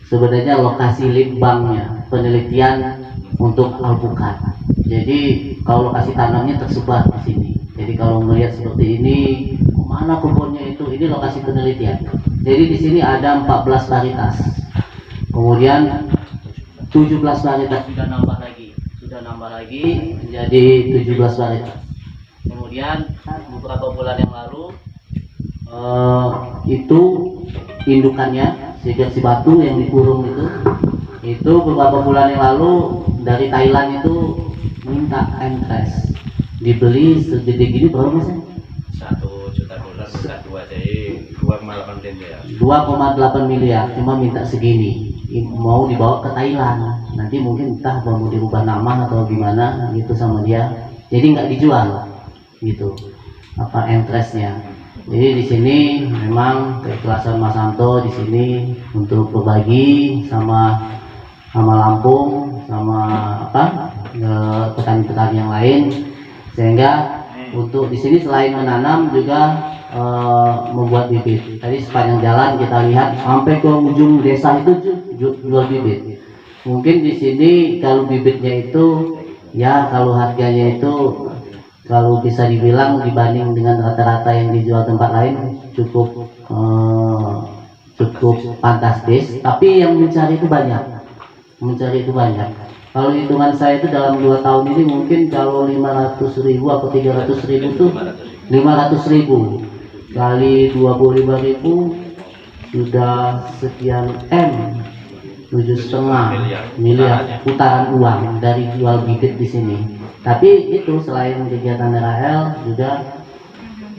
sebenarnya lokasi litbangnya, penelitian untuk alpukat. Jadi kalau lokasi tanamnya tersebar di sini. Jadi kalau melihat seperti ini, mana kebunnya itu? Ini lokasi penelitian. Jadi di sini ada 14 varietas. Kemudian 17 varietas sudah nambah lagi menjadi 17 varietas. Kemudian beberapa bulan yang lalu itu indukannya si Batu yang dikurung itu beberapa bulan yang lalu dari Thailand itu minta interest, dibeli segede gini berapa mas? $1 juta, satu aja 2,8 miliar. 2,8 miliar, cuma minta segini, mau dibawa ke Thailand. Nanti mungkin entah mau dirubah nama atau gimana gitu sama dia, jadi nggak dijual gitu apa interestnya. Jadi di sini memang keikhlasan Mas Anto di sini untuk berbagi sama Lampung, sama petani-petani yang lain, sehingga untuk di sini selain menanam juga membuat bibit. Tadi sepanjang jalan kita lihat sampai ke ujung desa itu jual bibit. Mungkin di sini kalau bibitnya itu ya kalau harganya itu kalau bisa dibilang dibanding dengan rata-rata yang dijual tempat lain cukup fantastis, tapi yang mencari itu banyak. Kalau hitungan saya itu dalam 2 tahun ini mungkin kalau 500.000 atau 300.000 itu 500.000 kali 25.000 sudah sekian M, 7,5 miliar putaran uang dari jual bibit di sini. Tapi itu selain kegiatan RAL juga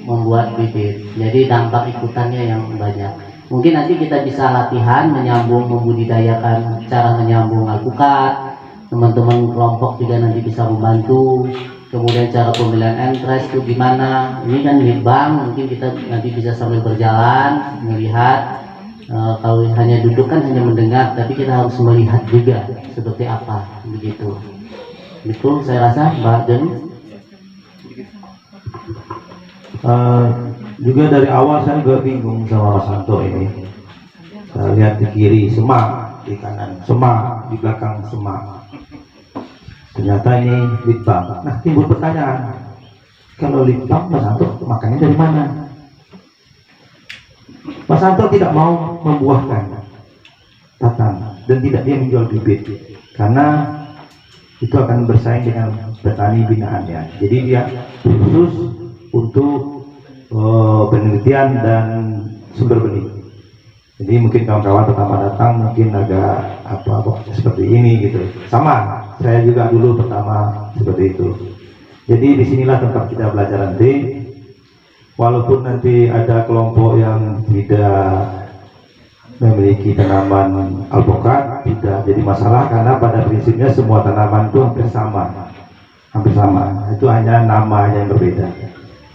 membuat bibit, jadi dampak ikutannya yang banyak. Mungkin nanti kita bisa latihan menyambung, membudidayakan cara menyambung alpukat. Teman-teman kelompok juga nanti bisa membantu. Kemudian cara pemilihan interest itu gimana? Ini kan litbang, mungkin kita nanti bisa sambil berjalan melihat kalau hanya duduk kan hanya mendengar, tapi kita harus melihat juga seperti apa begitu. Itu saya rasa Mbak Joni. Juga dari awal saya juga bingung sama Mas Santo ini. Saya lihat di kiri semak, di kanan semak, di belakang semak. Ternyata ini litbang. Nah, timbul pertanyaan, kalau litbang Mas Santo makannya dari mana? Mas Santo tidak mau membuahkan tatang dan tidak dia menjual bibit karena itu akan bersaing dengan petani binaannya. Jadi dia khusus untuk penelitian dan sumber benih. Jadi mungkin kawan-kawan pertama datang mungkin agak seperti ini gitu. Sama, saya juga dulu pertama seperti itu. Jadi disinilah tempat kita belajar nanti. Walaupun nanti ada kelompok yang tidak memiliki tanaman alpukat, tidak jadi masalah karena pada prinsipnya semua tanaman itu hampir sama, Itu hanya namanya yang berbeda.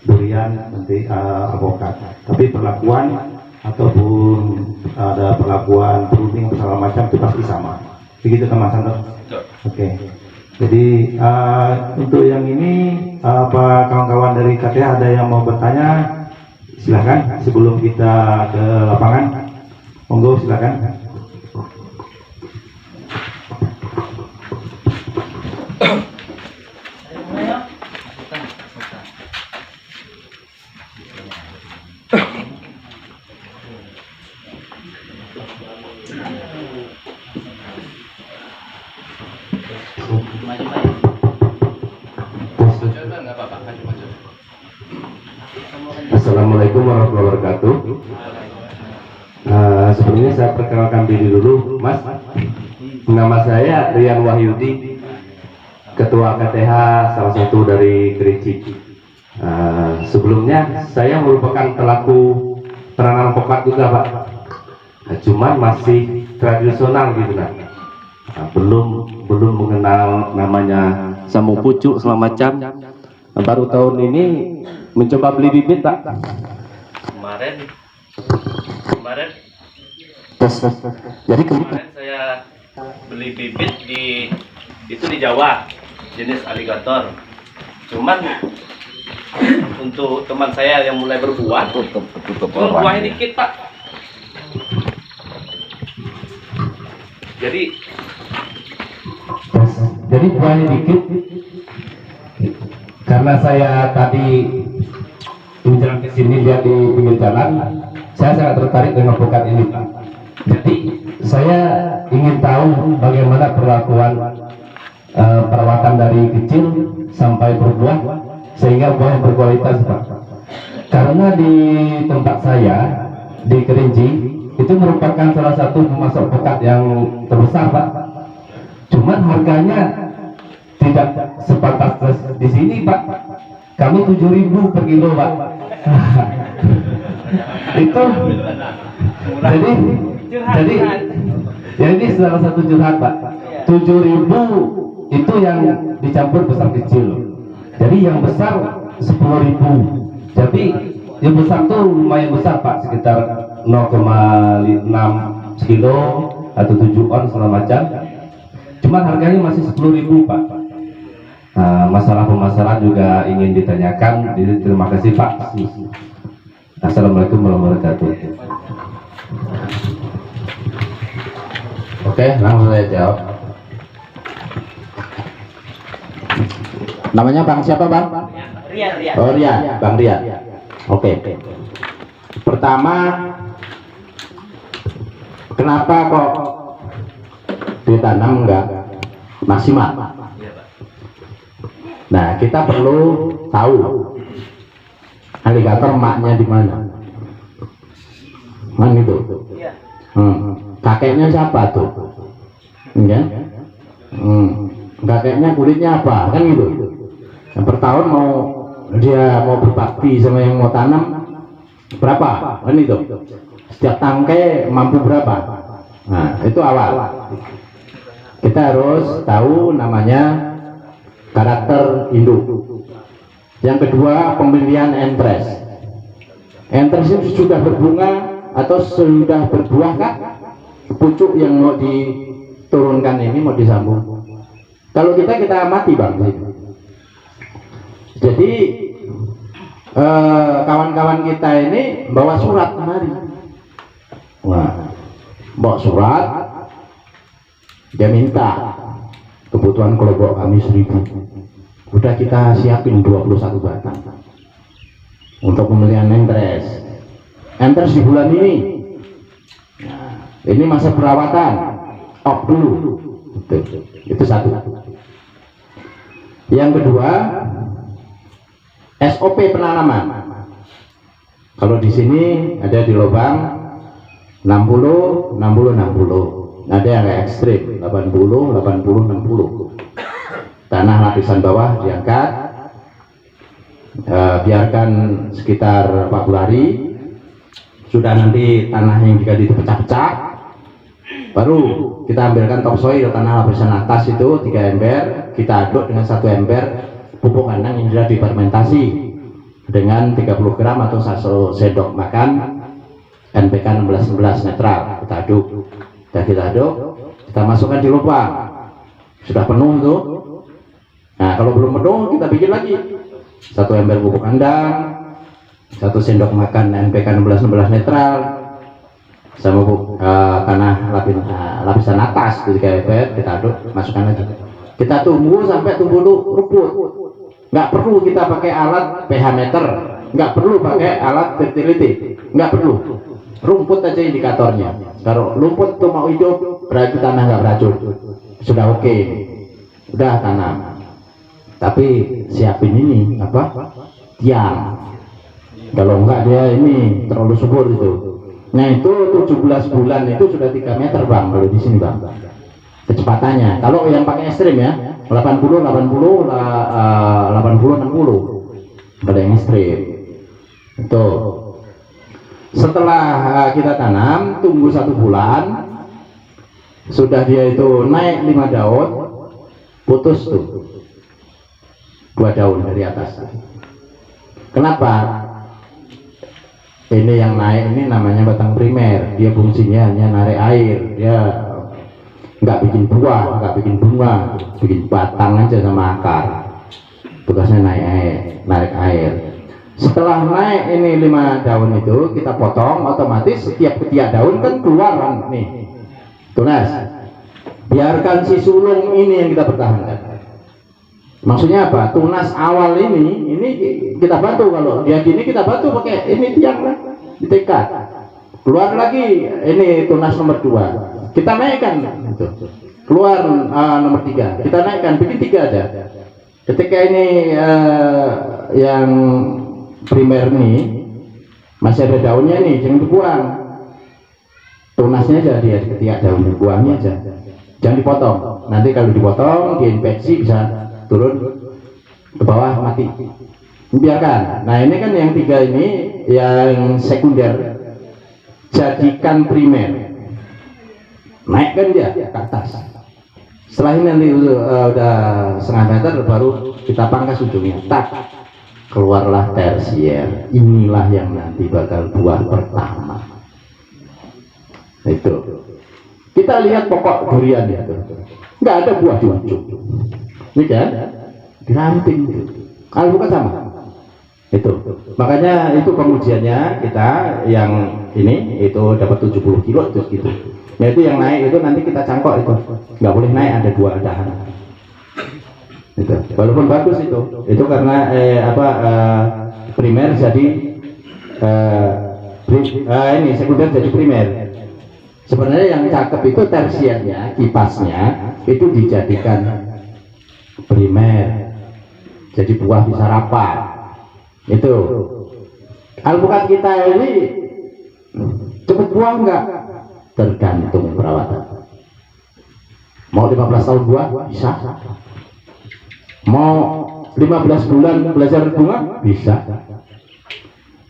Durian nanti alpukat, tapi perlakuan ataupun ada perlakuan berunding segala macam itu pasti sama. Begitu kan Mas Santo? Oke. Jadi untuk yang ini apa kawan-kawan dari KTH ada yang mau bertanya? Silakan sebelum kita ke lapangan. Monggo silakan. Assalamualaikum warahmatullahi wabarakatuh. Sebelumnya saya perkenalkan diri dulu, Mas. Nama saya Rian Wahyudi, Ketua KTH salah satu dari Kerinci. Sebelumnya saya merupakan pelaku penanam alpukat juga, Pak. Cuman masih tradisional gitu, nah. Belum mengenal namanya samu pucuk segala macam. Baru tahun ini mencoba beli bibit, Pak. Kemarin Jadi kemarin saya beli bibit di Jawa, jenis aligator. Cuman untuk teman saya yang mulai berbuah, buahnya dikit, Pak. Jadi buahnya dikit. Karena saya tadi menjelang ke sini lihat di pinggir jalan, saya sangat tertarik dengan alpukat ini, Pak. Jadi saya ingin tahu bagaimana perlakuan perawatan dari kecil sampai berbuah sehingga buah yang berkualitas, Pak. Karena di tempat saya di Kerinci itu merupakan salah satu pemasok alpukat yang terbesar, Pak. Cuman harganya tidak sepantas di sini, Pak. Kami 7.000 per kilo, Pak. Itu jadi salah satu curhat, Pak. 7.000 itu yang dicampur besar kecil. Jadi yang besar 10.000. Jadi yang besar tuh lumayan besar, Pak, sekitar 0,6 kilo atau 7 on segala macam. Cuman harganya masih 10.000, Pak. Masalah pemasaran juga ingin ditanyakan. Jadi terima kasih, Pak. Assalamualaikum warahmatullahi wabarakatuh. Oke, langsung saya jawab. Namanya Bang siapa, Bang? Rian. Oh, Rian, Bang Rian. Oke. Pertama, kenapa kok ditanam enggak maksimal? Nah, kita perlu tahu aligator emaknya di mana. Kan itu. Kakeknya siapa tuh? Enggak? Kakeknya kulitnya apa? Kan gitu. Yang per tahun dia mau berbakti sama yang mau tanam berapa? Kan itu. Setiap tangkai mampu berapa? Nah, itu awal. Kita harus tahu namanya karakter induk. Yang kedua, pemilihan entres. Entres itu sudah berbunga atau sudah berbuah kah pucuk yang mau diturunkan ini, mau disambung? Kalau kita amati Bang. Jadi kawan-kawan kita ini bawa surat kemari. Wah, bawa surat, dia minta kebutuhan kelompok kami 1000. Udah kita siapin 21 batang untuk pembelian entres di bulan ini. Nah, ini masa perawatan, stop dulu. Itu satu. Yang kedua, SOP penanaman. Kalau di sini ada di lubang 60, 60, 60. Ada yang ekstrim 80, 80, 60. Tanah lapisan bawah diangkat, biarkan sekitar 40 hari. Sudah nanti tanah yang diganti itu pecah-pecah, baru kita ambilkan topsoil tanah lapisan atas itu 3 ember, kita aduk dengan 1 ember pupuk kandang yang sudah difermentasi dengan 30 gram atau 1 sendok makan NPK 1611 netral. Kita aduk, dan kita masukkan di lubang. Sudah penuh tuh. Nah, kalau belum penuh kita bikin lagi 1 ember pupuk kandang, 1 sendok makan NPK 1616 netral, sama tanah lapisan atas 3 ember, kita aduk, masukkan lagi. Kita tunggu sampai tumbuh rumput. Nggak perlu kita pakai alat pH meter, nggak perlu pakai alat fertility, nggak perlu. Rumput aja indikatornya. Kalau rumput itu mau hidup, berarti tanah nggak beracun. Sudah oke, udah tanam. Tapi siapin ini apa? Tiang. Kalau enggak dia ini terlalu subur itu. Nah itu 17 bulan itu sudah 3 meter Bang kalau di sini Bang. Kecepatannya. Kalau yang pakai ekstrim ya 80, 80, 80, 60. Pada yang ekstrim. Itu. Setelah kita tanam, tunggu 1 bulan, sudah dia itu naik 5 daun, putus tuh 2 daun dari atas. Kenapa? Ini yang naik ini namanya batang primer. Dia fungsinya hanya narik air. Dia nggak bikin buah, nggak bikin bunga, bikin batang aja sama akar. Tugasnya narik air. Setelah naik ini 5 daun itu kita potong, otomatis setiap ketiak daun kan keluar nih tunas. Biarkan si sulung ini yang kita pertahankan. Maksudnya apa? Tunas awal ini kita bantu. Kalau dia gini kita bantu pakai ini tiang lah, ditekat. Keluar lagi ini tunas nomor 2. Kita naikkan gitu. Keluar nomor 3. Kita naikkan, bikin 3 aja. Ketika ini yang primer nih masih ada daunnya nih, jangan dibuang. Tunasnya aja dia ketiak daun, dibuangnya aja. Jangan dipotong. Nanti kalau dipotong diinfeksi bisa turun ke bawah mati. Biarkan. Nah ini kan yang 3 ini yang sekunder, jadikan primer, naikkan dia ke atas. Setelah ini nanti udah setengah meter baru kita pangkas ujungnya, tak keluarlah tersier. Inilah yang nanti bakal buah pertama. Itu kita lihat pokok durian itu nggak ada buah di ujung. Ini kan diranting itu. Kalau bukan sama itu, makanya itu pengujiannya kita yang ini itu dapat 70 kilo terus gitu. Nah itu yang naik itu nanti kita cangkok itu, nggak boleh naik, ada 2 dahan itu. Walaupun bagus itu karena primer jadi ini sekunder jadi primer. Sebenarnya yang cakep itu tersiernya, kipasnya itu dijadikan primer, jadi buah bisa rapat. Itu alpukat kita ini cepet buah enggak, tergantung perawatan. Mau 15 tahun buah bisa, mau 15 bulan belajar bunga bisa,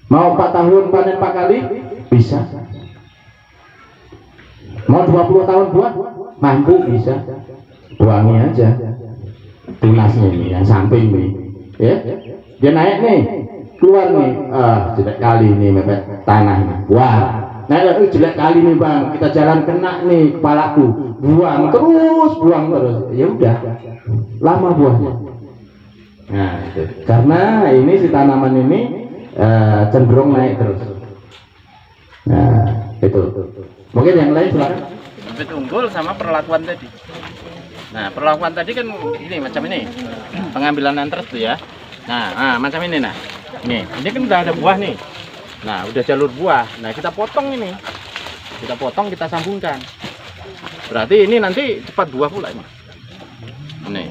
mau 4 tahun panen 4 kali bisa, mau 20 tahun buah mampu bisa. Buangi aja tunasnya ini yang samping nih ya, dia naik nih, keluar nih jelek kali nih mepet tanah nih. Wah Nah, jelek kali nih bang, kita jalan kena nih kepalaku, buang terus, ya udah, lama buahnya. Nah, itu. Karena ini si tanaman ini cenderung naik terus. Nah, itu. Mungkin yang lain silakan. Bibit unggul sama perlakuan tadi. Nah, perlakuan tadi kan ini macam ini. Pengambilan antres tuh ya. Nah, macam ini nah. Ini kan udah ada buah nih. Nah, udah jalur buah. Nah, kita potong ini. Kita potong, kita sambungkan. Berarti ini nanti cepat buah pula ini. Nih.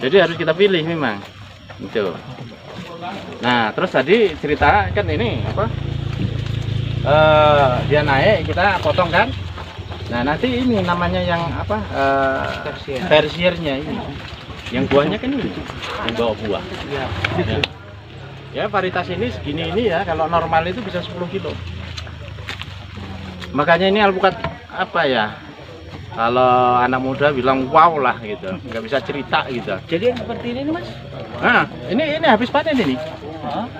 Jadi harus kita pilih memang. Gitu. Nah, terus tadi cerita kan ini apa? Dia naik, kita potong kan. Nah, nanti ini namanya yang apa? Versiernya ini. Yang buahnya kan ini. Yang bawa buah. Ya. Ya, varietas ini segini ini ya, kalau normal itu bisa 10 kilo. Makanya ini alpukat apa ya? Kalau anak muda bilang wow lah gitu, nggak bisa cerita gitu. Jadi yang seperti ini nih, Mas? Nah, ini habis panen ini.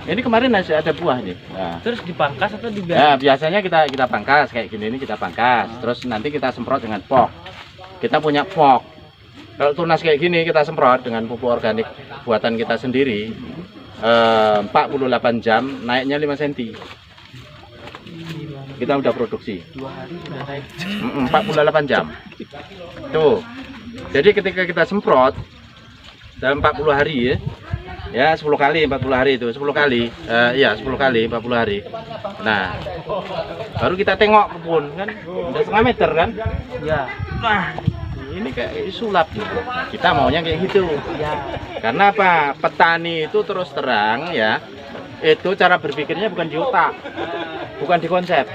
Ini kemarin masih ada buah nih. Nah. Terus dipangkas atau dibiarkan? Ya, biasanya kita pangkas kayak gini ini kita pangkas. Terus nanti kita semprot dengan pok. Kita punya pok. Kalau tunas kayak gini kita semprot dengan pupuk organik buatan kita sendiri. 48 jam naiknya 5 cm. Kita udah produksi 2 hari sudah naik 48 jam tuh. Jadi ketika kita semprot dalam 40 hari ya 10 kali 40 hari itu 10 kali 10 kali 40 hari. Nah, baru kita tengok kebun kan udah setengah meter kan ya. Nah, ini kayak sulap gitu. Kita maunya kayak gitu ya. Karena apa? Petani itu terus terang ya, itu cara berpikirnya bukan di otak, bukan di konsep,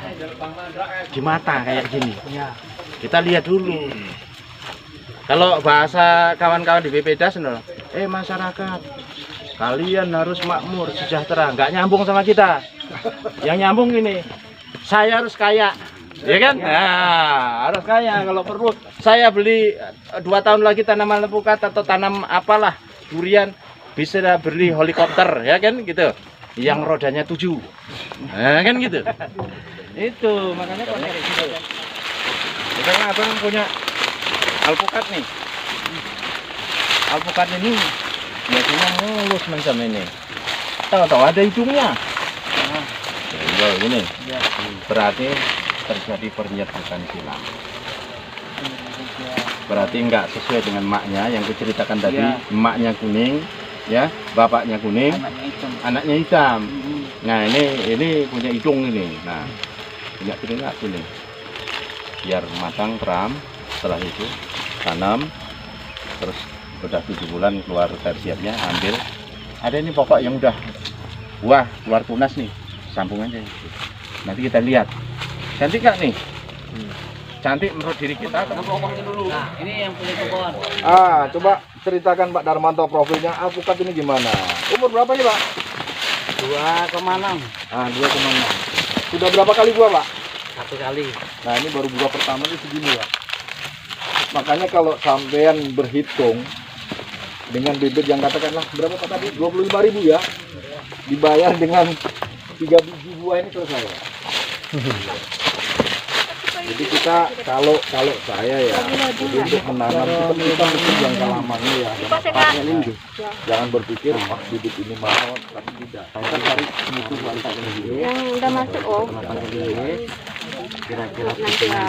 di mata kayak gini. Kita lihat dulu. Kalau bahasa kawan-kawan di BPDAS, masyarakat, kalian harus makmur, sejahtera. Nggak nyambung sama kita. Yang nyambung ini, saya harus kaya. Ya kan? Nah, harus kaya. Kalau perlu saya beli 2 tahun lagi tanaman alpukat atau tanam apalah durian, bisa beli helikopter ya kan gitu. Yang rodanya 7. Nah, kan gitu. Itu makanya kok kayak gitu. Karena abang punya alpukat nih. Alpukat ini biasanya mulus macam ini. Tahu-tahu ada hidungnya. Nah, ini. Berarti terjadi penyerbukan silang. Berarti enggak sesuai dengan maknya yang kuceritakan tadi. Emaknya kuning, ya, bapaknya kuning, anaknya hitam. Nah, ini punya hidung ini. Nah, punya telinga kuning. Biar matang keram, setelah itu tanam, terus udah 7 bulan keluar tersiernya, ambil. Ada ini pokok yang udah buah keluar tunas nih, sambung aja. Nanti kita lihat. Cantik gak nih? Cantik menurut diri kita. Nah, ini yang punya pohon. Coba ceritakan Pak Darmanto profilnya alpukat ini gimana? Umur berapa nih Pak? 2,6. 2,6. Sudah berapa kali buah Pak? 1 kali. Nah ini baru buah pertama ini segini ya. Makanya kalau sampean berhitung dengan bibit yang katakanlah berapa Pak tadi? 25.000 ya. Dibayar dengan 3 biji buah ini selesai ya. Jadi kita kalau saya ya, jadi untuk menanam kita mesti jangka lamanya ya. Jangan berpikir bibit ini mahal, tapi tidak. Kita cari mutu kualitas ini. Yang udah masuk Kira-kira nanti ya.